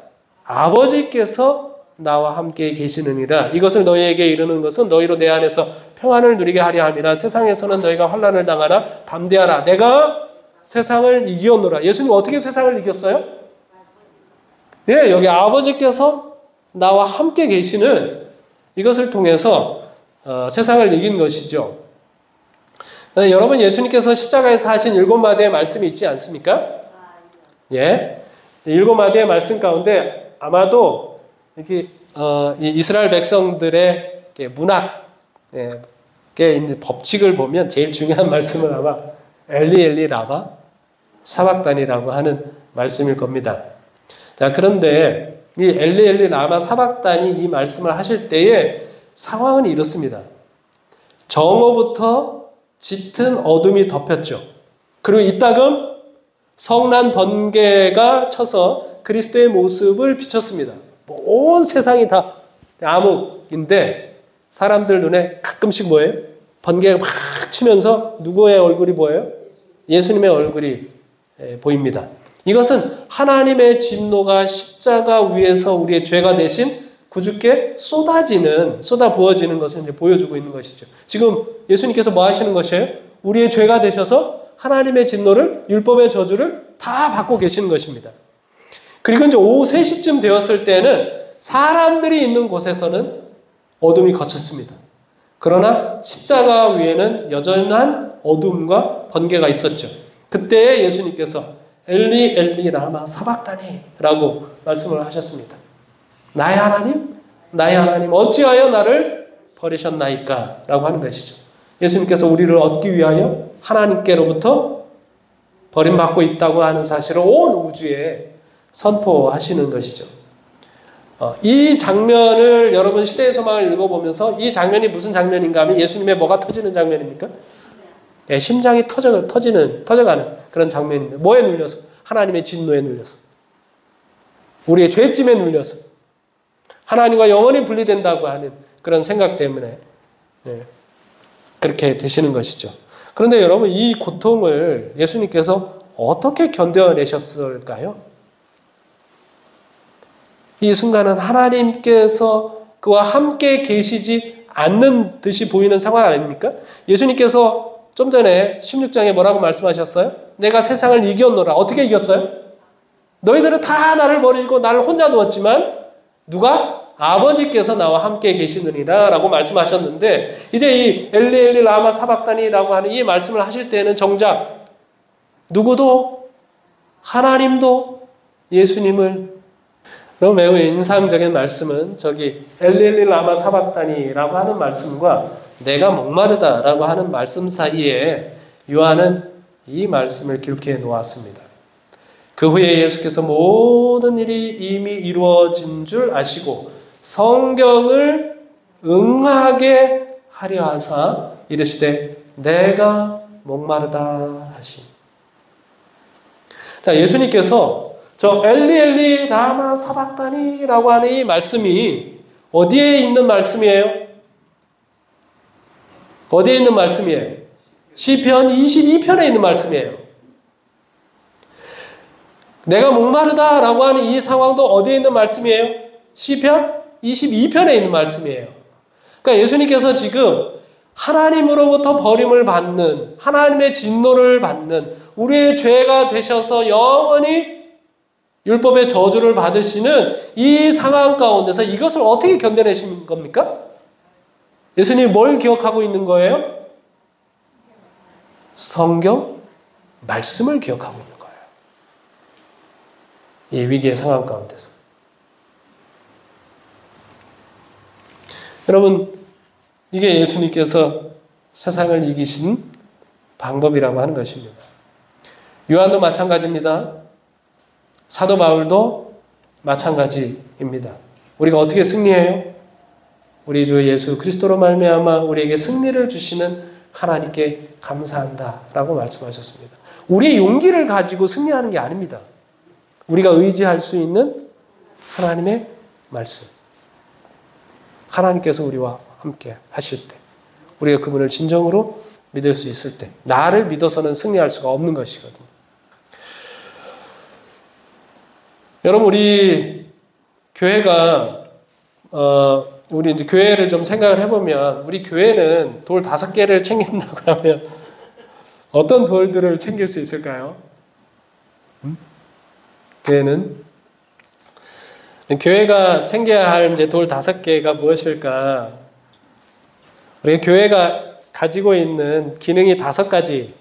아버지께서 나와 함께 계시느니라. 이것을 너희에게 이르는 것은 너희로 내 안에서 평안을 누리게 하려 함이라. 세상에서는 너희가 환난을 당하나 담대하라. 내가 세상을 이겼노라. 예수님 어떻게 세상을 이겼어요? 예, 여기 아버지께서 나와 함께 계시는 이것을 통해서 세상을 이긴 것이죠. 여러분 예수님께서 십자가에서 하신 7마디의 말씀이 있지 않습니까? 예, 7마디의 말씀 가운데 아마도 이렇게 이스라엘 백성들의 문학 이제 법칙을 보면 제일 중요한 말씀은 아마 엘리 엘리 라마 사박단이라고 하는 말씀일 겁니다. 자, 그런데 이 엘리 엘리 라마 사박단이 이 말씀을 하실 때에 상황은 이렇습니다. 정오부터 짙은 어둠이 덮였죠. 그리고 이따금 성난 번개가 쳐서 그리스도의 모습을 비췄습니다. 온 세상이 다 암흑인데 사람들 눈에 가끔씩 뭐예요? 번개가 막 치면서 누구의 얼굴이 보여요? 예수님의 얼굴이 보입니다. 이것은 하나님의 진노가 십자가 위에서 우리의 죄가 대신 구주께 쏟아 부어지는 것을 이제 보여주고 있는 것이죠. 지금 예수님께서 뭐 하시는 것이에요? 우리의 죄가 되셔서 하나님의 진노를, 율법의 저주를 다 받고 계시는 것입니다. 그리고 이제 오후 3시쯤 되었을 때는 사람들이 있는 곳에서는 어둠이 걷혔습니다. 그러나 십자가 위에는 여전한 어둠과 번개가 있었죠. 그때 예수님께서 엘리 엘리 라마 사박다니 라고 말씀을 하셨습니다. 나의 하나님 어찌하여 나를 버리셨나이까 라고 하는 것이죠. 예수님께서 우리를 얻기 위하여 하나님께로부터 버림받고 있다고 하는 사실을 온 우주에 선포하시는 것이죠. 이 장면을 여러분 시대의 소망을 읽어보면서 이 장면이 무슨 장면인가 하면 예수님의 뭐가 터지는 장면입니까? 네, 심장이 터져가는 그런 장면입니다. 뭐에 눌려서? 하나님의 진노에 눌려서. 우리의 죄짐에 눌려서. 하나님과 영원히 분리된다고 하는 그런 생각 때문에 그렇게 되시는 것이죠. 그런데 여러분 이 고통을 예수님께서 어떻게 견뎌내셨을까요? 이 순간은 하나님께서 그와 함께 계시지 않는 듯이 보이는 상황 아닙니까? 예수님께서 좀 전에 16장에 뭐라고 말씀하셨어요? 내가 세상을 이겼노라. 어떻게 이겼어요? 너희들은 다 나를 버리고 나를 혼자 두었지만 누가? 아버지께서 나와 함께 계시느니라 라고 말씀하셨는데 이제 이 엘리 엘리 라마 사박다니라고 하는 이 말씀을 하실 때는 정작 누구도 하나님도 예수님을 그럼 매우 인상적인 말씀은 저기 엘리 엘리 라마 사박다니라고 하는 말씀과 내가 목마르다라고 하는 말씀 사이에 요한은 이 말씀을 기록해 놓았습니다. 그 후에 예수께서 모든 일이 이미 이루어진 줄 아시고 성경을 응하게 하려 하사 이르시되 내가 목마르다 하심. 자, 예수님께서 저 엘리 엘리 라마 사박다니라고 하는 이 말씀이 어디에 있는 말씀이에요? 어디에 있는 말씀이에요? 시편 22편에 있는 말씀이에요. 내가 목마르다라고 하는 이 상황도 어디에 있는 말씀이에요? 시편 22편에 있는 말씀이에요. 그러니까 예수님께서 지금 하나님으로부터 버림을 받는 하나님의 진노를 받는 우리의 죄가 되셔서 영원히 율법의 저주를 받으시는 이 상황 가운데서 이것을 어떻게 견뎌내신 겁니까? 예수님이 뭘 기억하고 있는 거예요? 성경 말씀을 기억하고 있는 거예요. 이 위기의 상황 가운데서. 여러분, 이게 예수님께서 세상을 이기신 방법이라고 하는 것입니다. 요한도 마찬가지입니다. 사도 바울도 마찬가지입니다. 우리가 어떻게 승리해요? 우리 주 예수 그리스도로 말미암아 우리에게 승리를 주시는 하나님께 감사한다라고 말씀하셨습니다. 우리의 용기를 가지고 승리하는 게 아닙니다. 우리가 의지할 수 있는 하나님의 말씀. 하나님께서 우리와 함께 하실 때, 우리가 그분을 진정으로 믿을 수 있을 때, 나를 믿어서는 승리할 수가 없는 것이거든요. 여러분, 우리 교회가 우리 이제 교회를 좀 생각을 해보면 우리 교회는 돌 5개를 챙긴다고 하면 어떤 돌들을 챙길 수 있을까요? 교회가 챙겨야 할 이제 돌 5개가 무엇일까? 우리 교회가 가지고 있는 기능이 5가지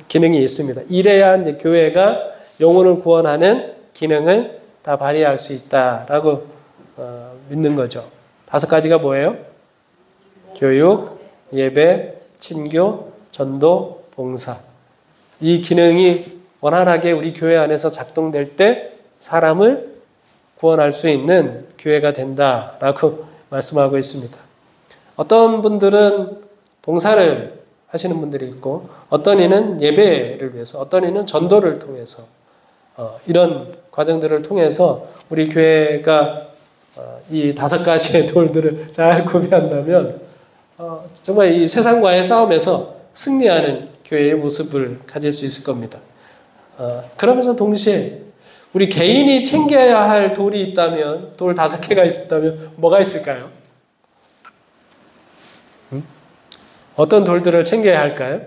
기능이 있습니다. 이래야 이제 교회가 영혼을 구원하는 기능을 다 발휘할 수 있다라고 믿는 거죠. 5가지가 뭐예요? 교육, 예배, 친교, 전도, 봉사. 이 기능이 원활하게 우리 교회 안에서 작동될 때 사람을 구원할 수 있는 교회가 된다라고 말씀하고 있습니다. 어떤 분들은 봉사를 하시는 분들이 있고 어떤 이는 예배를 위해서 어떤 이는 전도를 통해서 이런 과정들을 통해서 우리 교회가 이 5가지의 돌들을 잘 구비한다면 정말 이 세상과의 싸움에서 승리하는 교회의 모습을 가질 수 있을 겁니다. 그러면서 동시에 우리 개인이 챙겨야 할 돌이 있다면 돌 5개가 있었다면 뭐가 있을까요? 어떤 돌들을 챙겨야 할까요?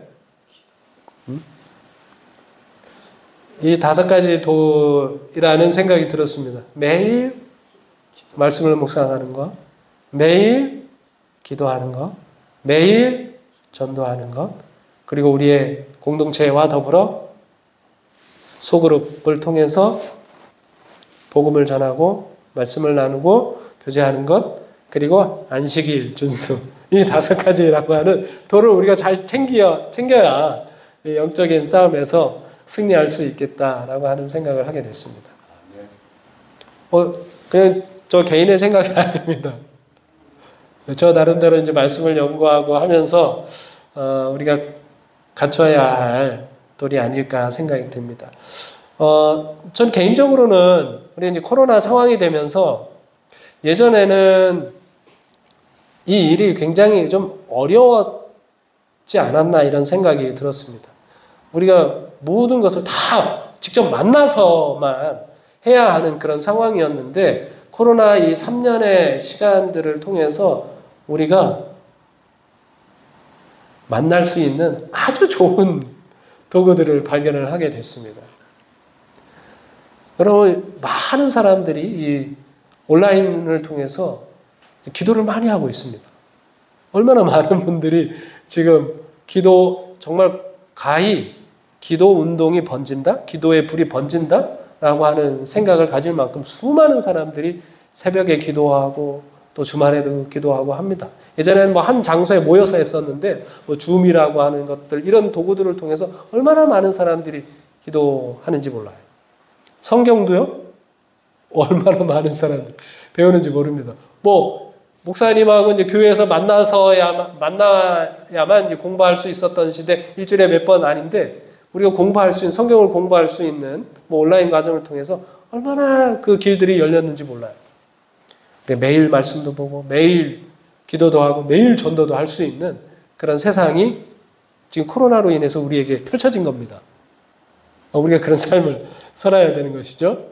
이 5가지 돌이라는 생각이 들었습니다. 매일 말씀을 묵상하는 것, 매일 기도하는 것, 매일 전도하는 것, 그리고 우리의 공동체와 더불어 소그룹을 통해서 복음을 전하고 말씀을 나누고 교제하는 것, 그리고 안식일 준수. 이 5가지라고 하는 돌을 우리가 잘 챙겨야 영적인 싸움에서 승리할 수 있겠다라고 하는 생각을 하게 됐습니다. 그냥 저 개인의 생각이 아닙니다. 저 나름대로 이제 말씀을 연구하고 하면서 우리가 갖춰야 할 돌이 아닐까 생각이 듭니다. 전 개인적으로는 우리 이제 코로나 상황이 되면서 예전에는 이 일이 굉장히 좀 어려웠지 않았나 이런 생각이 들었습니다. 우리가 모든 것을 다 직접 만나서만 해야 하는 그런 상황이었는데 코로나 이 3년의 시간들을 통해서 우리가 만날 수 있는 아주 좋은 도구들을 발견을 하게 됐습니다. 여러분, 많은 사람들이 이 온라인을 통해서 기도를 많이 하고 있습니다. 얼마나 많은 분들이 지금 정말 가히 기도 운동이 번진다? 기도의 불이 번진다? 라고 하는 생각을 가질 만큼 수많은 사람들이 새벽에 기도하고 또 주말에도 기도하고 합니다. 예전에는 한 장소에 모여서 했었는데 줌이라고 하는 것들 이런 도구들을 통해서 얼마나 많은 사람들이 기도하는지 몰라요. 성경도요? 얼마나 많은 사람들이 배우는지 모릅니다. 목사님하고 이제 교회에서 만나야만 이제 공부할 수 있었던 시대, 일주일에 몇 번 아닌데, 우리가 공부할 수 있는, 성경을 공부할 수 있는 온라인 과정을 통해서 얼마나 그 길들이 열렸는지 몰라요. 매일 말씀도 보고, 매일 기도도 하고, 매일 전도도 할 수 있는 그런 세상이 지금 코로나로 인해서 우리에게 펼쳐진 겁니다. 우리가 그런 삶을 살아야 되는 것이죠.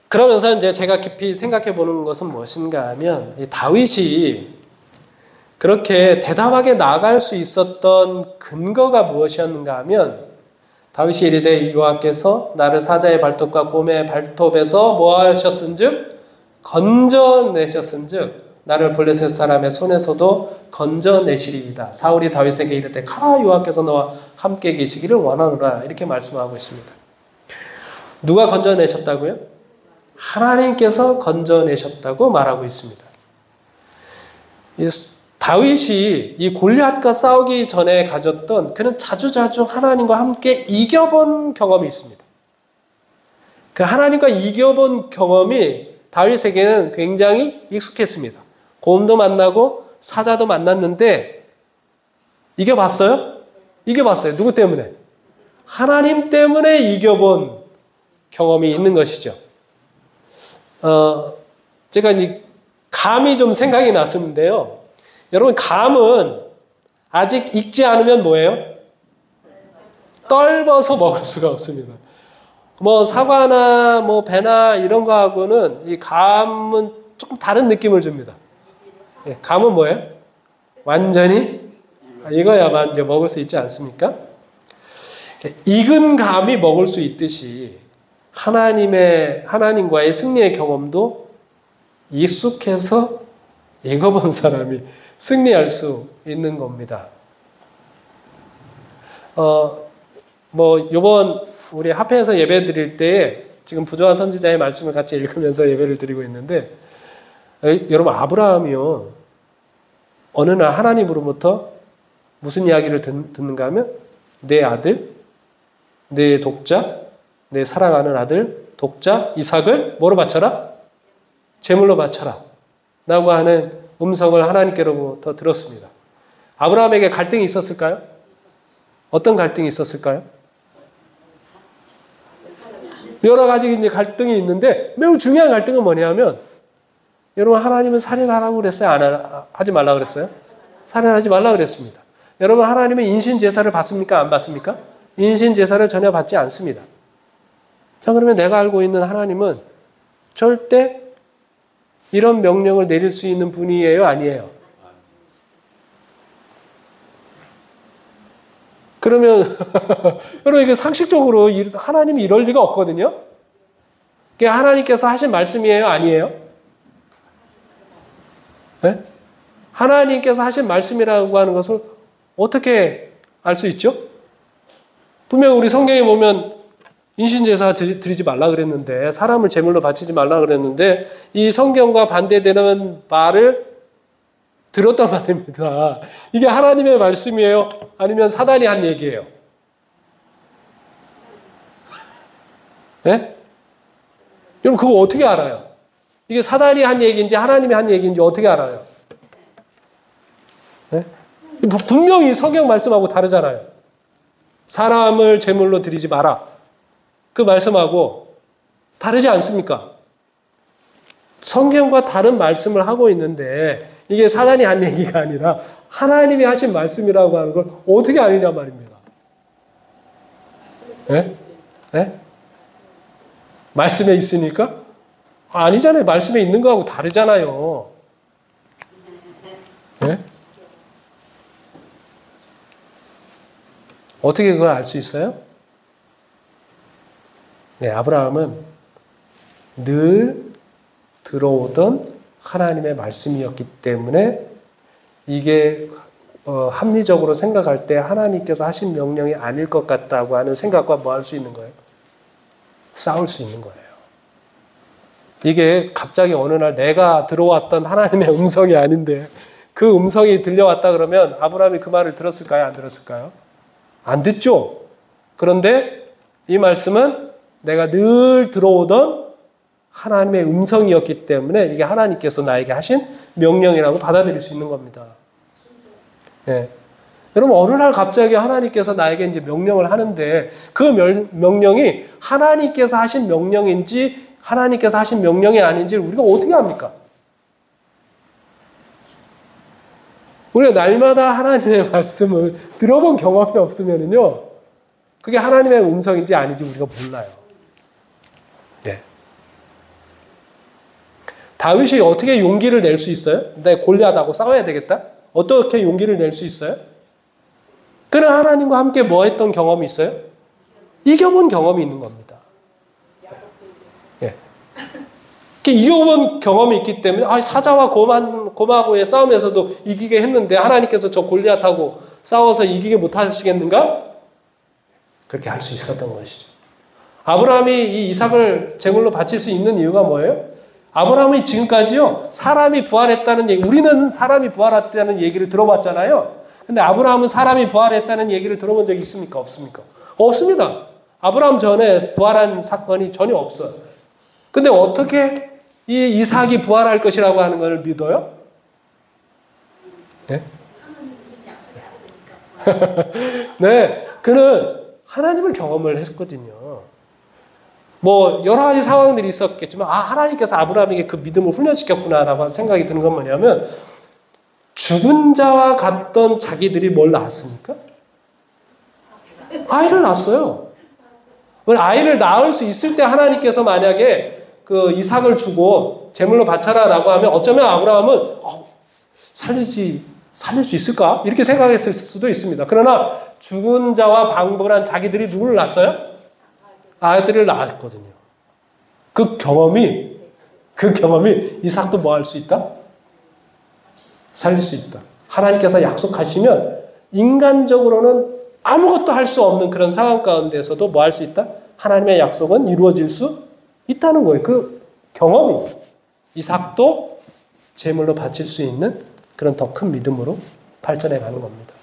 그러면서 이제 제가 깊이 생각해 보는 것은 무엇인가 하면 이 다윗이 그렇게 대담하게 나아갈 수 있었던 근거가 무엇이었는가 하면 다윗이 이르되 여호와께서 나를 사자의 발톱과 곰의 발톱에서 뭐 하셨은즉 건져내셨은즉 나를 블레셋 사람의 손에서도 건져내시리이다. 사울이 다윗에게 이르되 가 여호와께서 너와 함께 계시기를 원하노라 이렇게 말씀하고 있습니다. 누가 건져내셨다고요? 하나님께서 건져내셨다고 말하고 있습니다. 다윗이 이 골리앗과 싸우기 전에 가졌던 그는 자주자주 하나님과 함께 이겨본 경험이 있습니다. 그 하나님과 이겨본 경험이 다윗에게는 굉장히 익숙했습니다. 곰도 만나고 사자도 만났는데 이겨봤어요? 이겨봤어요. 누구 때문에? 하나님 때문에 이겨본 경험이 있는 것이죠. 제가 이 감이 좀 생각이 났는데요. 여러분, 감은 아직 익지 않으면 뭐예요? 떫어서 먹을 수가 없습니다. 사과나 배나 이런 거하고는 이 감은 조금 다른 느낌을 줍니다. 감은 뭐예요? 완전히 익어야만 이제 먹을 수 있지 않습니까? 익은 감이 먹을 수 있듯이 하나님과의 승리의 경험도 익숙해서 익어본 사람이 승리할 수 있는 겁니다. 요번 우리 합회에서 예배 드릴 때 지금 부조한 선지자의 말씀을 같이 읽으면서 예배를 드리고 있는데, 여러분 아브라함이요. 어느 날 하나님으로부터 무슨 이야기를 듣는가 하면 내 아들, 내 독자, 내 사랑하는 아들, 독자 이삭을 뭐로 바쳐라? 제물로 바쳐라. 라고 하는 음성을 하나님께로부터 들었습니다. 아브라함에게 갈등이 있었을까요? 어떤 갈등이 있었을까요? 여러 가지 이제 갈등이 있는데 매우 중요한 갈등은 뭐냐면 여러분 하나님은 살인하라고 그랬어요? 하지 말라고 그랬어요? 살인하지 말라고 그랬습니다. 여러분 하나님은 인신제사를 받습니까? 안 받습니까? 인신제사를 전혀 받지 않습니다. 자, 그러면 내가 알고 있는 하나님은 절대 이런 명령을 내릴 수 있는 분이에요? 아니에요? 그러면 여러분 이게 상식적으로 하나님이 이럴 리가 없거든요. 그게 하나님께서 하신 말씀이에요? 아니에요? 네? 하나님께서 하신 말씀이라고 하는 것을 어떻게 알 수 있죠? 분명 우리 성경에 보면 인신제사 드리지 말라 그랬는데 사람을 제물로 바치지 말라 그랬는데 이 성경과 반대되는 말을 들었단 말입니다. 이게 하나님의 말씀이에요? 아니면 사단이 한 얘기예요? 네? 여러분 그거 어떻게 알아요? 이게 사단이 한 얘기인지 하나님이 한 얘기인지 어떻게 알아요? 네? 분명히 성경 말씀하고 다르잖아요. 사람을 제물로 드리지 마라. 그 말씀하고 다르지 않습니까? 성경과 다른 말씀을 하고 있는데 이게 사단이 한 얘기가 아니라 하나님이 하신 말씀이라고 하는 걸 어떻게 아느냐 말입니다. 네? 네? 말씀에 있으니까? 아니잖아요. 말씀에 있는 거하고 다르잖아요. 네? 어떻게 그걸 알 수 있어요? 네, 아브라함은 늘 들어오던 하나님의 말씀이었기 때문에 이게 합리적으로 생각할 때 하나님께서 하신 명령이 아닐 것 같다고 하는 생각과 뭐 할 수 있는 거예요? 싸울 수 있는 거예요. 이게 갑자기 어느 날 내가 들어왔던 하나님의 음성이 아닌데 그 음성이 들려왔다 그러면 아브라함이 그 말을 들었을까요? 안 들었을까요? 안 듣죠. 그런데 이 말씀은 내가 늘 들어오던 하나님의 음성이었기 때문에 이게 하나님께서 나에게 하신 명령이라고 받아들일 수 있는 겁니다. 예. 여러분 어느 날 갑자기 하나님께서 나에게 이제 명령을 하는데 그 명령이 하나님께서 하신 명령인지 하나님께서 하신 명령이 아닌지 우리가 어떻게 압니까? 우리가 날마다 하나님의 말씀을 들어본 경험이 없으면요, 그게 하나님의 음성인지 아닌지 우리가 몰라요. 네. 다윗이 어떻게 용기를 낼 수 있어요? 내가 골리앗하고 싸워야 되겠다? 어떻게 용기를 낼 수 있어요? 그는 하나님과 함께 뭐 했던 경험이 있어요? 이겨본 경험이 있는 겁니다. 예. 이겨본 경험이 있기 때문에 사자와 곰하고의 싸움에서도 이기게 했는데 하나님께서 저 골리앗하고 싸워서 이기게 못하시겠는가? 그렇게 할 수 있었던 것이죠. 아브라함이 이 이삭을 제물로 바칠 수 있는 이유가 뭐예요? 아브라함이 지금까지요, 사람이 부활했다는 얘기, 우리는 사람이 부활했다는 얘기를 들어봤잖아요. 근데 아브라함은 사람이 부활했다는 얘기를 들어본 적이 있습니까? 없습니까? 없습니다. 아브라함 전에 부활한 사건이 전혀 없어요. 근데 어떻게 이 이삭이 부활할 것이라고 하는 걸 믿어요? 네? 네, 그는 하나님을 경험을 했거든요. 뭐 여러 가지 상황들이 있었겠지만 하나님께서 아브라함에게 그 믿음을 훈련시켰구나라고 생각이 드는 건 뭐냐면 죽은 자와 같던 자기들이 뭘 낳았습니까? 아이를 낳았어요. 아이를 낳을 수 있을 때 하나님께서 만약에 그 이삭을 주고 제물로 바쳐라라고 하면 어쩌면 아브라함은 살릴 수 있을까? 이렇게 생각했을 수도 있습니다. 그러나 죽은 자와 방불한 자기들이 누구를 낳았어요? 아이들을 낳았거든요. 그 경험이 이삭도 뭐 할 수 있다? 살릴 수 있다. 하나님께서 약속하시면 인간적으로는 아무것도 할 수 없는 그런 상황 가운데서도 뭐 할 수 있다? 하나님의 약속은 이루어질 수 있다는 거예요. 그 경험이. 이삭도 제물로 바칠 수 있는 그런 더 큰 믿음으로 발전해 가는 겁니다.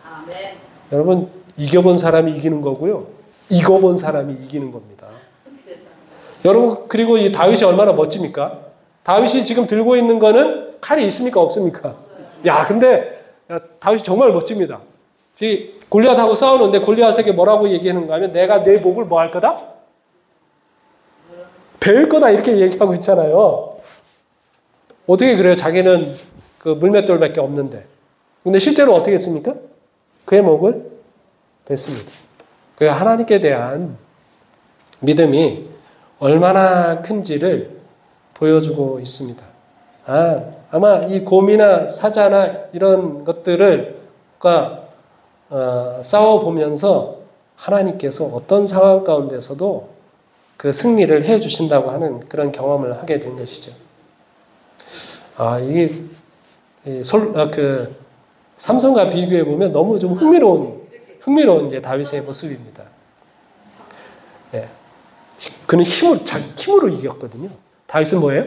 아멘. 여러분, 이겨본 사람이 이기는 거고요. 이겨본 사람이 이기는 겁니다. 여러분, 그리고 이 다윗이 얼마나 멋집니까? 다윗이 지금 들고 있는 거는 칼이 있습니까? 없습니까? 야, 근데 다윗이 정말 멋집니다. 골리앗하고 싸우는데 골리앗에게 뭐라고 얘기하는가 하면 내가 내 목을 뭐 할 거다? 베을 거다 이렇게 얘기하고 있잖아요. 어떻게 그래요? 자기는 그 물맷돌밖에 없는데. 근데 실제로 어떻게 했습니까? 그의 목을 뱄습니다. 그 하나님께 대한 믿음이 얼마나 큰지를 보여주고 있습니다. 아마 이 곰이나 사자나 이런 것들과 싸워보면서 하나님께서 어떤 상황 가운데서도 그 승리를 해 주신다고 하는 그런 경험을 하게 된 것이죠. 삼손과 비교해 보면 너무 좀 흥미로운 이제 다윗의 모습입니다. 예. 그는 힘으로 이겼거든요. 다윗은 뭐예요?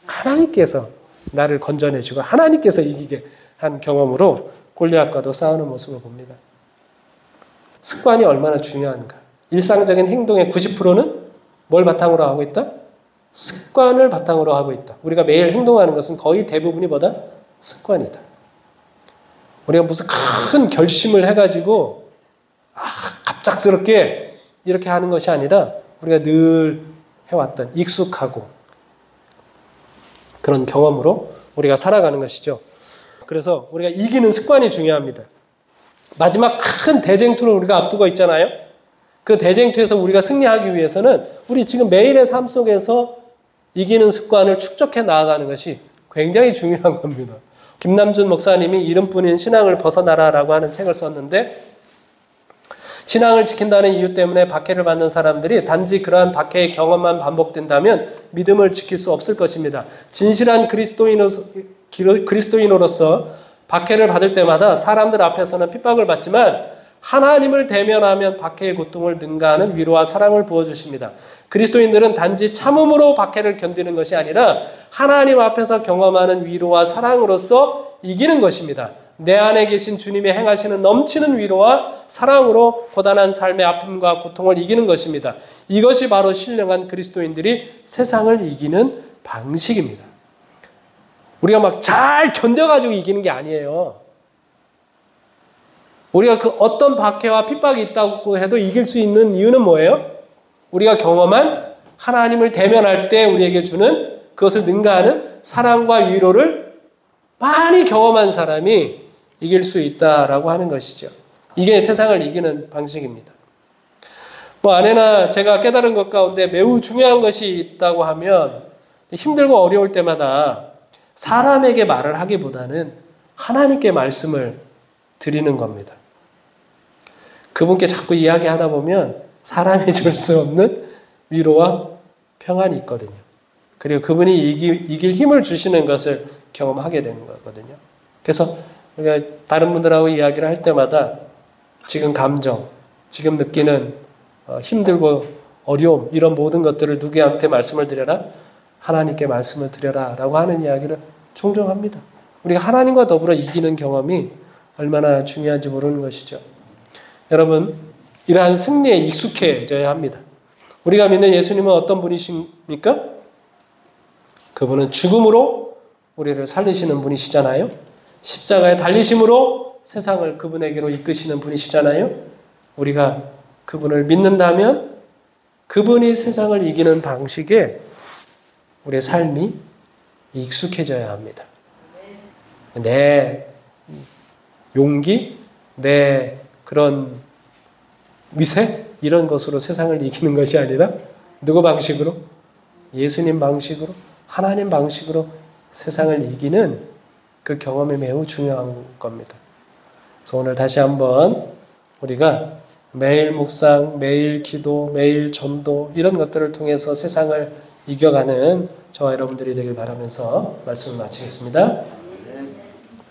하나님께서 나를 건져내시고 하나님께서 이기게 한 경험으로 골리앗과도 싸우는 모습을 봅니다. 습관이 얼마나 중요한가. 일상적인 행동의 90%는 뭘 바탕으로 하고 있다? 습관을 바탕으로 하고 있다. 우리가 매일 행동하는 것은 거의 대부분이 뭐다? 습관이다. 우리가 무슨 큰 결심을 해가지고 갑작스럽게 이렇게 하는 것이 아니라 우리가 늘 해왔던 익숙하고 그런 경험으로 우리가 살아가는 것이죠. 그래서 우리가 이기는 습관이 중요합니다. 마지막 큰 대쟁투를 우리가 앞두고 있잖아요. 그 대쟁투에서 우리가 승리하기 위해서는 우리 지금 매일의 삶 속에서 이기는 습관을 축적해 나아가는 것이 굉장히 중요한 겁니다. 김남준 목사님이 이름뿐인 신앙을 벗어나라라고 하는 책을 썼는데 신앙을 지킨다는 이유 때문에 박해를 받는 사람들이 단지 그러한 박해의 경험만 반복된다면 믿음을 지킬 수 없을 것입니다. 진실한 그리스도인으로서 박해를 받을 때마다 사람들 앞에서는 핍박을 받지만 하나님을 대면하면 박해의 고통을 능가하는 위로와 사랑을 부어주십니다. 그리스도인들은 단지 참음으로 박해를 견디는 것이 아니라 하나님 앞에서 경험하는 위로와 사랑으로서 이기는 것입니다. 내 안에 계신 주님의 행하시는 넘치는 위로와 사랑으로 고단한 삶의 아픔과 고통을 이기는 것입니다. 이것이 바로 신령한 그리스도인들이 세상을 이기는 방식입니다. 우리가 막 잘 견뎌가지고 이기는 게 아니에요. 우리가 그 어떤 박해와 핍박이 있다고 해도 이길 수 있는 이유는 뭐예요? 우리가 경험한 하나님을 대면할 때 우리에게 주는 그것을 능가하는 사랑과 위로를 많이 경험한 사람이 이길 수 있다라고 하는 것이죠. 이게 세상을 이기는 방식입니다. 아내나 제가 깨달은 것 가운데 매우 중요한 것이 있다고 하면 힘들고 어려울 때마다 사람에게 말을 하기보다는 하나님께 말씀을 드리는 겁니다. 그분께 자꾸 이야기하다 보면 사람이 줄 수 없는 위로와 평안이 있거든요. 그리고 그분이 이길 힘을 주시는 것을 경험하게 되는 거거든요. 그래서 우리가 다른 분들하고 이야기를 할 때마다 지금 감정, 지금 느끼는 힘들고 어려움 이런 모든 것들을 누구한테 말씀을 드려라? 하나님께 말씀을 드려라 라고 하는 이야기를 종종 합니다. 우리가 하나님과 더불어 이기는 경험이 얼마나 중요한지 모르는 것이죠. 여러분, 이러한 승리에 익숙해져야 합니다. 우리가 믿는 예수님은 어떤 분이십니까? 그분은 죽음으로 우리를 살리시는 분이시잖아요. 십자가에 달리심으로 세상을 그분에게로 이끄시는 분이시잖아요. 우리가 그분을 믿는다면 그분이 세상을 이기는 방식에 우리의 삶이 익숙해져야 합니다. 내 용기, 내 그런 위세 이런 것으로 세상을 이기는 것이 아니라 누구 방식으로? 예수님 방식으로, 하나님 방식으로 세상을 이기는 그 경험이 매우 중요한 겁니다. 그래서 오늘 다시 한번 우리가 매일 묵상, 매일 기도, 매일 전도 이런 것들을 통해서 세상을 이겨가는 저와 여러분들이 되길 바라면서 말씀을 마치겠습니다.